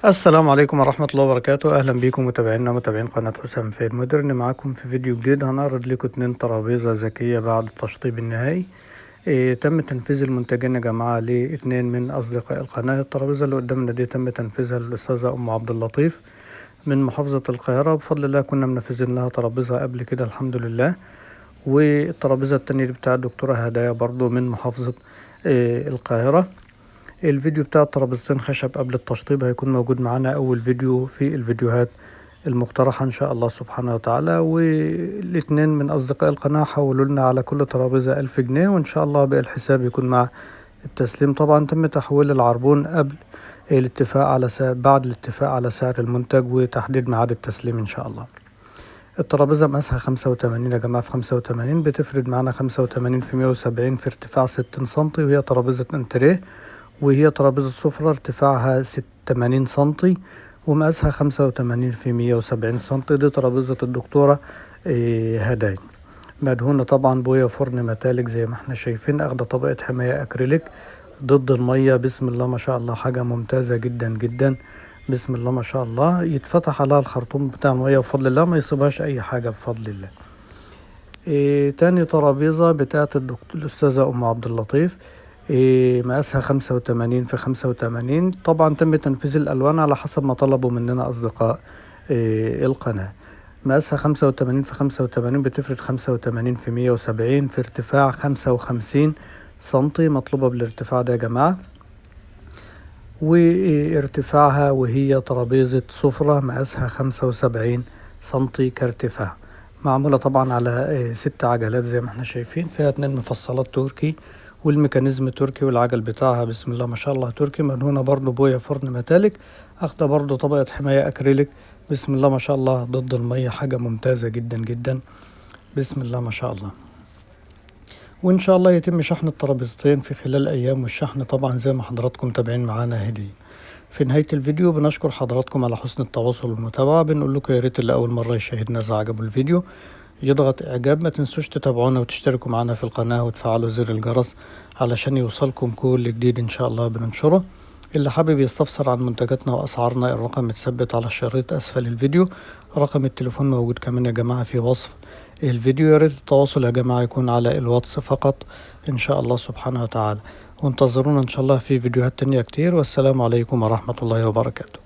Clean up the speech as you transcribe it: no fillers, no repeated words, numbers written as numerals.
السلام عليكم ورحمة الله وبركاته. أهلا بكم متابعينا متابعين قناة حسام فيد مودرن. معاكم في فيديو جديد هنعرض لكم 2 ترابيزة ذكية بعد التشطيب النهائي. تم تنفيذ المنتجين يا جماعة لاتنين من أصدقاء القناة. الترابيزة اللي قدامنا دي تم تنفيذها للأستاذة أم عبد اللطيف من محافظة القاهرة. بفضل الله كنا منفذين لها ترابيزة قبل كده الحمد لله. والترابيزة التانية دي بتاع الدكتورة هدايا برضو من محافظة القاهرة. الفيديو بتاع الترابيزتين خشب قبل التشطيب هيكون موجود معانا أول فيديو في الفيديوهات المقترحة إن شاء الله سبحانه وتعالى. والاتنين من أصدقاء القناة حولوا لنا على كل ترابيزة 1000 جنيه، وإن شاء الله باقي الحساب يكون مع التسليم. طبعا تم تحويل العربون قبل الاتفاق على بعد الاتفاق على سعر المنتج وتحديد ميعاد التسليم إن شاء الله. الترابيزة مقاسها 85 يا جماعة، في 85 بتفرد معانا 85 في 170 في ارتفاع 60 سنتي، وهي ترابيزة انتريه، وهي ترابيزة سفرة ارتفاعها 80 سنتي ومقاسها 85 في 170 سنتي. دي ترابيزة الدكتورة هدايا، مدهونة طبعا بويا فرن متالك زي ما احنا شايفين، اخده طبقة حماية اكريليك ضد المية. بسم الله ما شاء الله، حاجة ممتازة جدا جدا. بسم الله ما شاء الله، يتفتح عليها الخرطوم بتاع المية بفضل الله، ما يصيبهاش اي حاجة بفضل الله. تاني ترابيزة بتاعت الأستاذة أم عبد اللطيف، مقاسها 85 في 85. طبعا تم تنفيذ الألوان على حسب ما طلبوا مننا أصدقاء القناة. مقاسها 85 في 85 بتفرد 85 في 170 في ارتفاع 55 سنتي، مطلوبة بالارتفاع ده يا جماعة. وارتفاعها وهي ترابيزة سفرة مقاسها 75 سنتي كارتفاع. معمولة طبعا على 6 عجلات زي ما احنا شايفين، فيها 2 مفصلات تركي والميكانيزم تركي، والعجل بتاعها بسم الله ما شاء الله تركي، مدهونة برضو بويا فرن متالك، اخده برضو طبقة حماية اكريليك بسم الله ما شاء الله ضد المية. حاجة ممتازة جدا جدا بسم الله ما شاء الله. وإن شاء الله يتم شحن الترابيزتين في خلال أيام، والشحن طبعا زي ما حضراتكم متابعين معانا هدية. في نهاية الفيديو بنشكر حضراتكم على حسن التواصل والمتابعة. بنقول لكم يا ريت اللي أول مرة يشاهدنا إذا عجبه الفيديو يضغط إعجاب، ما تنسوش تتابعونا وتشتركوا معنا في القناة وتفعلوا زر الجرس علشان يوصلكم كل جديد إن شاء الله بننشره. اللي حابب يستفسر عن منتجاتنا وأسعارنا الرقم متثبت على الشريط أسفل الفيديو، رقم التليفون موجود كمان يا جماعة في وصف الفيديو. يا ريت التواصل يا جماعة يكون على الواتس فقط إن شاء الله سبحانه وتعالى. وانتظرونا إن شاء الله في فيديوهات تانية كتير، والسلام عليكم ورحمة الله وبركاته.